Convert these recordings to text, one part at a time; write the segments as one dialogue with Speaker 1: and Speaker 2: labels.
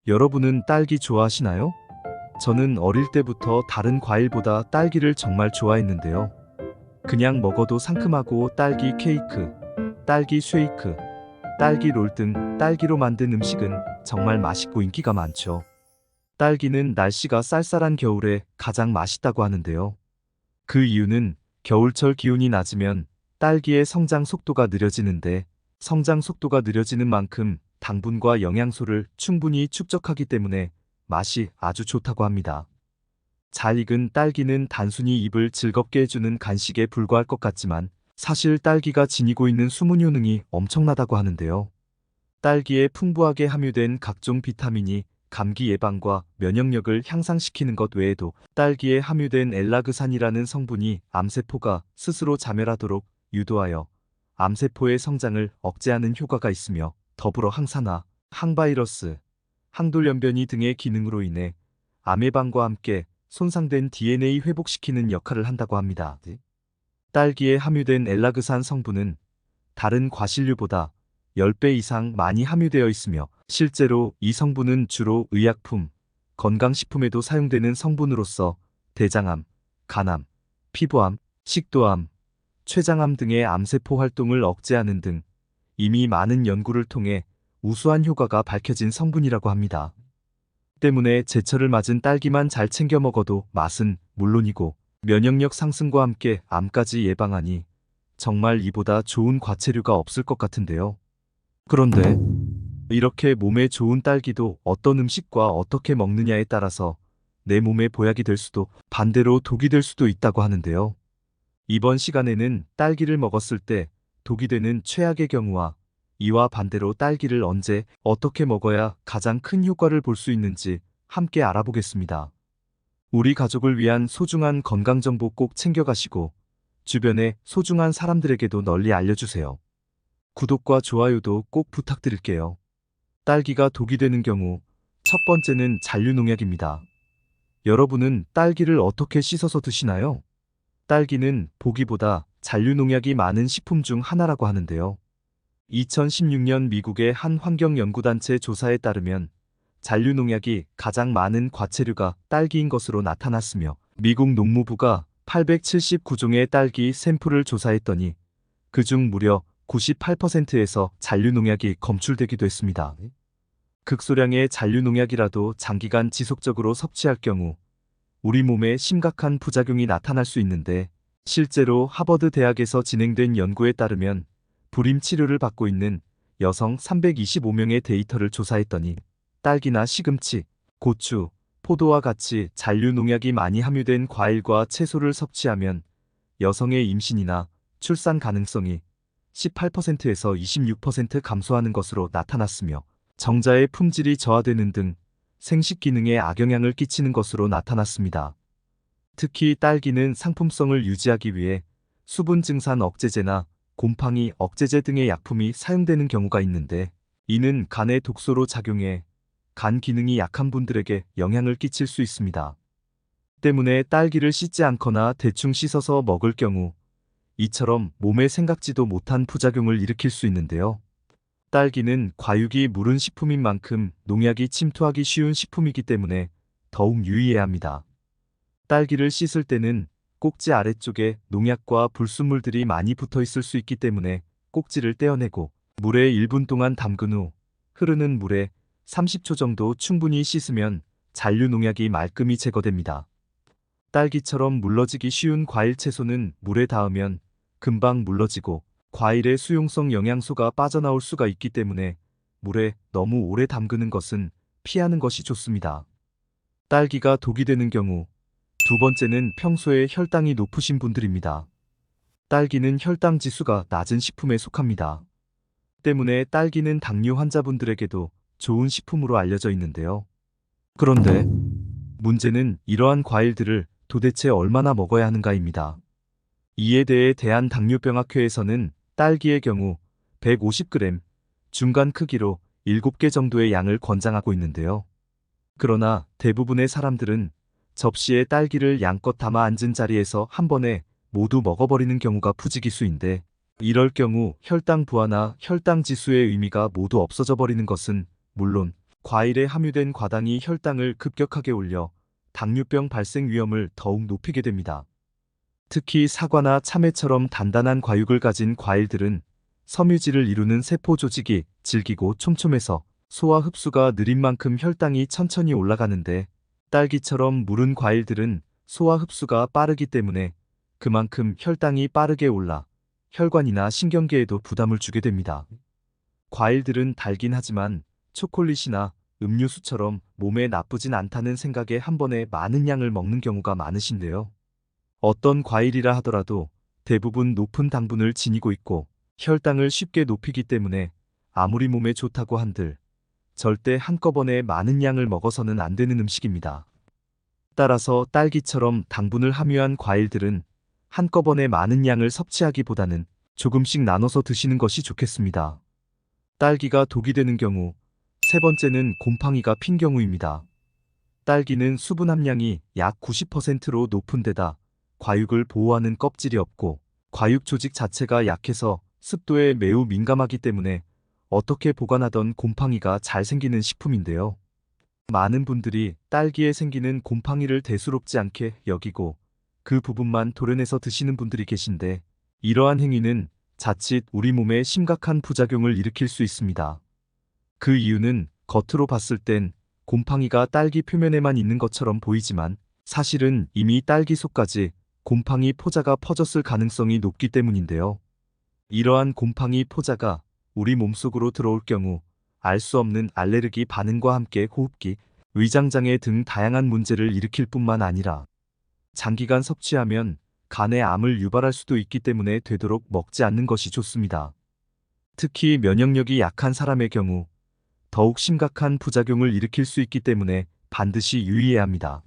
Speaker 1: 여러분은 딸기 좋아하시나요? 저는 어릴 때부터 다른 과일보다 딸기를 정말 좋아했는데요. 그냥 먹어도 상큼하고 딸기 케이크, 딸기 쉐이크, 딸기 롤 등 딸기로 만든 음식은 정말 맛있고 인기가 많죠. 딸기는 날씨가 쌀쌀한 겨울에 가장 맛있다고 하는데요. 그 이유는 겨울철 기온이 낮으면 딸기의 성장 속도가 느려지는데, 성장 속도가 느려지는 만큼 당분과 영양소를 충분히 축적하기 때문에 맛이 아주 좋다고 합니다. 잘 익은 딸기는 단순히 입을 즐겁게 해주는 간식에 불과할 것 같지만, 사실 딸기가 지니고 있는 숨은 효능이 엄청나다고 하는데요. 딸기에 풍부하게 함유된 각종 비타민이 감기 예방과 면역력을 향상시키는 것 외에도, 딸기에 함유된 엘라그산이라는 성분이 암세포가 스스로 자멸하도록 유도하여 암세포의 성장을 억제하는 효과가 있으며, 더불어 항산화, 항바이러스, 항돌연변이 등의 기능으로 인해 암 예방과 함께 손상된 DNA 회복시키는 역할을 한다고 합니다. 딸기에 함유된 엘라그산 성분은 다른 과실류보다 10배 이상 많이 함유되어 있으며, 실제로 이 성분은 주로 의약품, 건강식품에도 사용되는 성분으로서 대장암, 간암, 피부암, 식도암, 췌장암 등의 암세포 활동을 억제하는 등 이미 많은 연구를 통해 우수한 효과가 밝혀진 성분이라고 합니다. 때문에 제철을 맞은 딸기만 잘 챙겨 먹어도 맛은 물론이고 면역력 상승과 함께 암까지 예방하니 정말 이보다 좋은 과체류가 없을 것 같은데요. 그런데 이렇게 몸에 좋은 딸기도 어떤 음식과 어떻게 먹느냐에 따라서 내 몸에 보약이 될 수도, 반대로 독이 될 수도 있다고 하는데요. 이번 시간에는 딸기를 먹었을 때 독이 되는 최악의 경우와 이와 반대로 딸기를 언제 어떻게 먹어야 가장 큰 효과를 볼 수 있는지 함께 알아보겠습니다. 우리 가족을 위한 소중한 건강정보 꼭 챙겨가시고 주변의 소중한 사람들에게도 널리 알려주세요. 구독과 좋아요도 꼭 부탁드릴게요. 딸기가 독이 되는 경우, 첫 번째는 잔류농약입니다. 여러분은 딸기를 어떻게 씻어서 드시나요? 딸기는 보기보다 잔류농약이 많은 식품 중 하나라고 하는데요. 2016년 미국의 한 환경연구단체 조사에 따르면 잔류농약이 가장 많은 과체류가 딸기인 것으로 나타났으며, 미국 농무부가 879종의 딸기 샘플을 조사했더니 그중 무려 98%에서 잔류농약이 검출되기도 했습니다. 극소량의 잔류농약이라도 장기간 지속적으로 섭취할 경우 우리 몸에 심각한 부작용이 나타날 수 있는데, 실제로 하버드 대학에서 진행된 연구에 따르면 불임 치료를 받고 있는 여성 325명의 데이터를 조사했더니 딸기나 시금치, 고추, 포도와 같이 잔류농약이 많이 함유된 과일과 채소를 섭취하면 여성의 임신이나 출산 가능성이 18%에서 26% 감소하는 것으로 나타났으며, 정자의 품질이 저하되는 등 생식 기능에 악영향을 끼치는 것으로 나타났습니다. 특히 딸기는 상품성을 유지하기 위해 수분 증산 억제제나 곰팡이 억제제 등의 약품이 사용되는 경우가 있는데, 이는 간에 독소로 작용해 간 기능이 약한 분들에게 영향을 끼칠 수 있습니다. 때문에 딸기를 씻지 않거나 대충 씻어서 먹을 경우 이처럼 몸에 생각지도 못한 부작용을 일으킬 수 있는데요. 딸기는 과육이 무른 식품인 만큼 농약이 침투하기 쉬운 식품이기 때문에 더욱 유의해야 합니다. 딸기를 씻을 때는 꼭지 아래쪽에 농약과 불순물들이 많이 붙어 있을 수 있기 때문에 꼭지를 떼어내고 물에 1분 동안 담근 후 흐르는 물에 30초 정도 충분히 씻으면 잔류 농약이 말끔히 제거됩니다. 딸기처럼 물러지기 쉬운 과일 채소는 물에 닿으면 금방 물러지고 과일의 수용성 영양소가 빠져나올 수가 있기 때문에 물에 너무 오래 담그는 것은 피하는 것이 좋습니다. 딸기가 독이 되는 경우, 두 번째는 평소에 혈당이 높으신 분들입니다. 딸기는 혈당 지수가 낮은 식품에 속합니다. 때문에 딸기는 당뇨 환자분들에게도 좋은 식품으로 알려져 있는데요. 그런데 문제는 이러한 과일들을 도대체 얼마나 먹어야 하는가입니다. 이에 대해 대한당뇨병학회에서는 딸기의 경우 150g, 중간 크기로 7개 정도의 양을 권장하고 있는데요. 그러나 대부분의 사람들은 접시에 딸기를 양껏 담아 앉은 자리에서 한 번에 모두 먹어버리는 경우가 부지기수인데, 이럴 경우 혈당 부하나 혈당 지수의 의미가 모두 없어져 버리는 것은 물론 과일에 함유된 과당이 혈당을 급격하게 올려 당뇨병 발생 위험을 더욱 높이게 됩니다. 특히 사과나 참외처럼 단단한 과육을 가진 과일들은 섬유질을 이루는 세포 조직이 질기고 촘촘해서 소화 흡수가 느린 만큼 혈당이 천천히 올라가는데, 딸기처럼 무른 과일들은 소화 흡수가 빠르기 때문에 그만큼 혈당이 빠르게 올라 혈관이나 신경계에도 부담을 주게 됩니다. 과일들은 달긴 하지만 초콜릿이나 음료수처럼 몸에 나쁘진 않다는 생각에 한 번에 많은 양을 먹는 경우가 많으신데요. 어떤 과일이라 하더라도 대부분 높은 당분을 지니고 있고 혈당을 쉽게 높이기 때문에 아무리 몸에 좋다고 한들 절대 한꺼번에 많은 양을 먹어서는 안 되는 음식입니다. 따라서 딸기처럼 당분을 함유한 과일들은 한꺼번에 많은 양을 섭취하기보다는 조금씩 나눠서 드시는 것이 좋겠습니다. 딸기가 독이 되는 경우, 세 번째는 곰팡이가 핀 경우입니다. 딸기는 수분 함량이 약 90%로 높은 데다 과육을 보호하는 껍질이 없고 과육 조직 자체가 약해서 습도에 매우 민감하기 때문에 어떻게 보관하던 곰팡이가 잘 생기는 식품인데요. 많은 분들이 딸기에 생기는 곰팡이를 대수롭지 않게 여기고 그 부분만 도려내서 드시는 분들이 계신데, 이러한 행위는 자칫 우리 몸에 심각한 부작용을 일으킬 수 있습니다. 그 이유는 겉으로 봤을 땐 곰팡이가 딸기 표면에만 있는 것처럼 보이지만 사실은 이미 딸기 속까지 곰팡이 포자가 퍼졌을 가능성이 높기 때문인데요. 이러한 곰팡이 포자가 우리 몸속으로 들어올 경우 알 수 없는 알레르기 반응과 함께 호흡기, 위장장애 등 다양한 문제를 일으킬 뿐만 아니라 장기간 섭취하면 간에 암을 유발할 수도 있기 때문에 되도록 먹지 않는 것이 좋습니다. 특히 면역력이 약한 사람의 경우 더욱 심각한 부작용을 일으킬 수 있기 때문에 반드시 유의해야 합니다.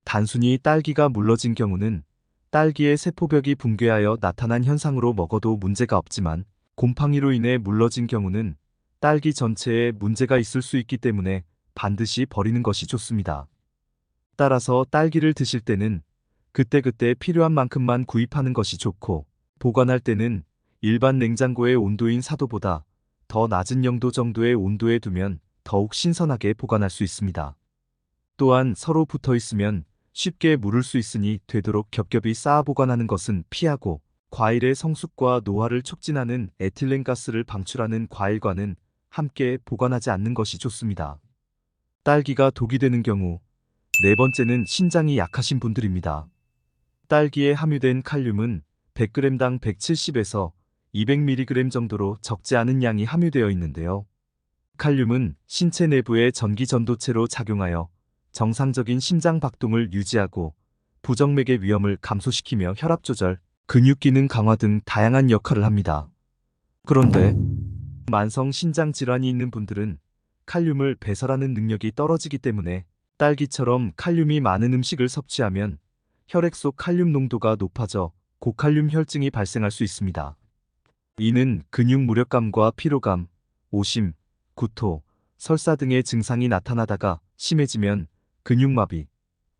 Speaker 1: 단순히 딸기가 물러진 경우는 딸기의 세포벽이 붕괴하여 나타난 현상으로 먹어도 문제가 없지만, 곰팡이로 인해 물러진 경우는 딸기 전체에 문제가 있을 수 있기 때문에 반드시 버리는 것이 좋습니다. 따라서 딸기를 드실 때는 그때그때 필요한 만큼만 구입하는 것이 좋고, 보관할 때는 일반 냉장고의 온도인 4도보다 더 낮은 0도 정도의 온도에 두면 더욱 신선하게 보관할 수 있습니다. 또한 서로 붙어 있으면 쉽게 무를 수 있으니 되도록 겹겹이 쌓아 보관하는 것은 피하고, 과일의 성숙과 노화를 촉진하는 에틸렌가스를 방출하는 과일과는 함께 보관하지 않는 것이 좋습니다. 딸기가 독이 되는 경우, 네 번째는 신장이 약하신 분들입니다. 딸기에 함유된 칼륨은 100g당 170에서 200mg 정도로 적지 않은 양이 함유되어 있는데요. 칼륨은 신체 내부의 전기 전도체로 작용하여 정상적인 심장 박동을 유지하고 부정맥의 위험을 감소시키며 혈압 조절, 근육 기능 강화 등 다양한 역할을 합니다. 그런데 만성 신장 질환이 있는 분들은 칼륨을 배설하는 능력이 떨어지기 때문에 딸기처럼 칼륨이 많은 음식을 섭취하면 혈액 속 칼륨 농도가 높아져 고칼륨 혈증이 발생할 수 있습니다. 이는 근육 무력감과 피로감, 오심, 구토, 설사 등의 증상이 나타나다가 심해지면 근육마비,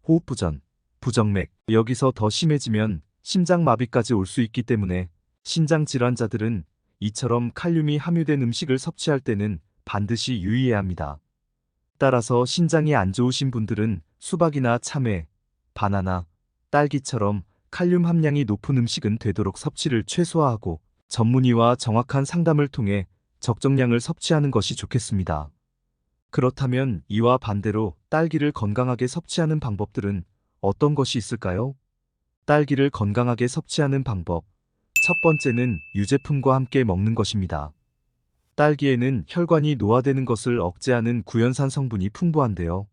Speaker 1: 호흡부전, 부정맥, 여기서 더 심해지면 심장마비까지 올 수 있기 때문에 신장 질환자들은 이처럼 칼륨이 함유된 음식을 섭취할 때는 반드시 유의해야 합니다. 따라서 신장이 안 좋으신 분들은 수박이나 참외, 바나나, 딸기처럼 칼륨 함량이 높은 음식은 되도록 섭취를 최소화하고 전문의와 정확한 상담을 통해 적정량을 섭취하는 것이 좋겠습니다. 그렇다면 이와 반대로 딸기를 건강하게 섭취하는 방법들은 어떤 것이 있을까요? 딸기를 건강하게 섭취하는 방법. 첫 번째는 유제품과 함께 먹는 것입니다. 딸기에는 혈관이 노화되는 것을 억제하는 구연산 성분이 풍부한데요.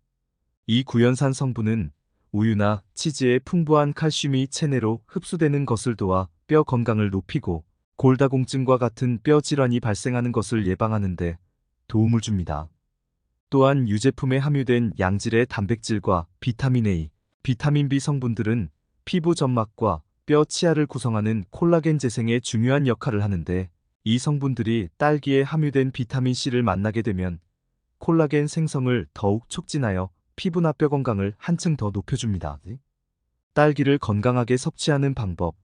Speaker 1: 이 구연산 성분은 우유나 치즈의 풍부한 칼슘이 체내로 흡수되는 것을 도와 뼈 건강을 높이고 골다공증과 같은 뼈 질환이 발생하는 것을 예방하는 데 도움을 줍니다. 또한 유제품에 함유된 양질의 단백질과 비타민 A, 비타민 B 성분들은 피부 점막과 뼈 치아를 구성하는 콜라겐 재생에 중요한 역할을 하는데, 이 성분들이 딸기에 함유된 비타민 C를 만나게 되면 콜라겐 생성을 더욱 촉진하여 피부나 뼈 건강을 한층 더 높여줍니다. 딸기를 건강하게 섭취하는 방법.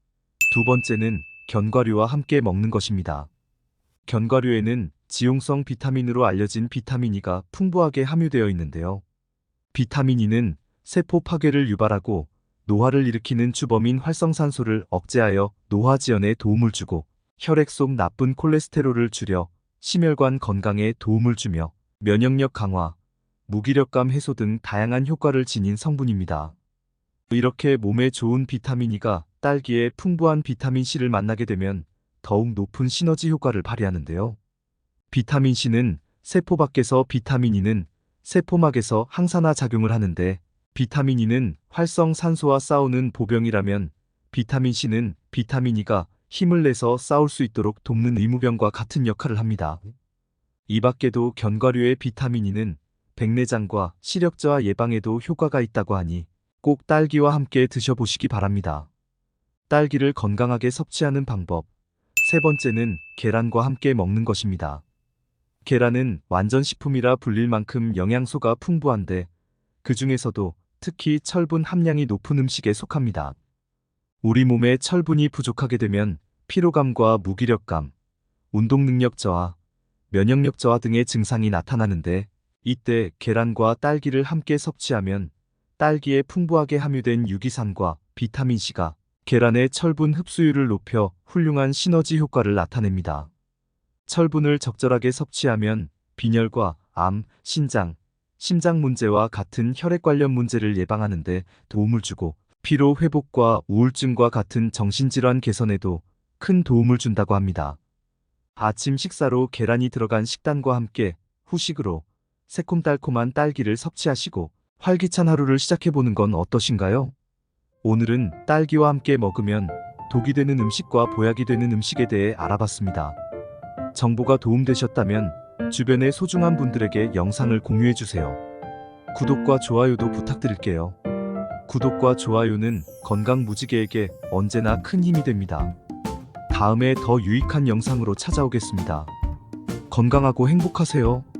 Speaker 1: 두 번째는 견과류와 함께 먹는 것입니다. 견과류에는 지용성 비타민으로 알려진 비타민 E가 풍부하게 함유되어 있는데요. 비타민 E는 세포 파괴를 유발하고 노화를 일으키는 주범인 활성산소를 억제하여 노화 지연에 도움을 주고 혈액 속 나쁜 콜레스테롤을 줄여 심혈관 건강에 도움을 주며 면역력 강화, 무기력감 해소 등 다양한 효과를 지닌 성분입니다. 이렇게 몸에 좋은 비타민 E가 딸기에 풍부한 비타민 C를 만나게 되면 더욱 높은 시너지 효과를 발휘하는데요. 비타민 C는 세포 밖에서, 비타민 E는 세포막에서 항산화 작용을 하는데, 비타민 E는 활성산소와 싸우는 보병이라면 비타민 C는 비타민 E가 힘을 내서 싸울 수 있도록 돕는 의무병과 같은 역할을 합니다. 이 밖에도 견과류의 비타민 E는 백내장과 시력 저하 예방에도 효과가 있다고 하니 꼭 딸기와 함께 드셔보시기 바랍니다. 딸기를 건강하게 섭취하는 방법. 세 번째는 계란과 함께 먹는 것입니다. 계란은 완전식품이라 불릴 만큼 영양소가 풍부한데 그 중에서도 특히 철분 함량이 높은 음식에 속합니다. 우리 몸에 철분이 부족하게 되면 피로감과 무기력감, 운동 능력 저하, 면역력 저하 등의 증상이 나타나는데, 이때 계란과 딸기를 함께 섭취하면 딸기에 풍부하게 함유된 유기산과 비타민 C가 계란의 철분 흡수율을 높여 훌륭한 시너지 효과를 나타냅니다. 철분을 적절하게 섭취하면 빈혈과 암, 신장, 심장 문제와 같은 혈액 관련 문제를 예방하는 데 도움을 주고 피로 회복과 우울증과 같은 정신질환 개선에도 큰 도움을 준다고 합니다. 아침 식사로 계란이 들어간 식단과 함께 후식으로 새콤달콤한 딸기를 섭취하시고 활기찬 하루를 시작해보는 건 어떠신가요? 오늘은 딸기와 함께 먹으면 독이 되는 음식과 보약이 되는 음식에 대해 알아봤습니다. 정보가 도움되셨다면 주변의 소중한 분들에게 영상을 공유해주세요. 구독과 좋아요도 부탁드릴게요. 구독과 좋아요는 건강 무지개에게 언제나 큰 힘이 됩니다. 다음에 더 유익한 영상으로 찾아오겠습니다. 건강하고 행복하세요.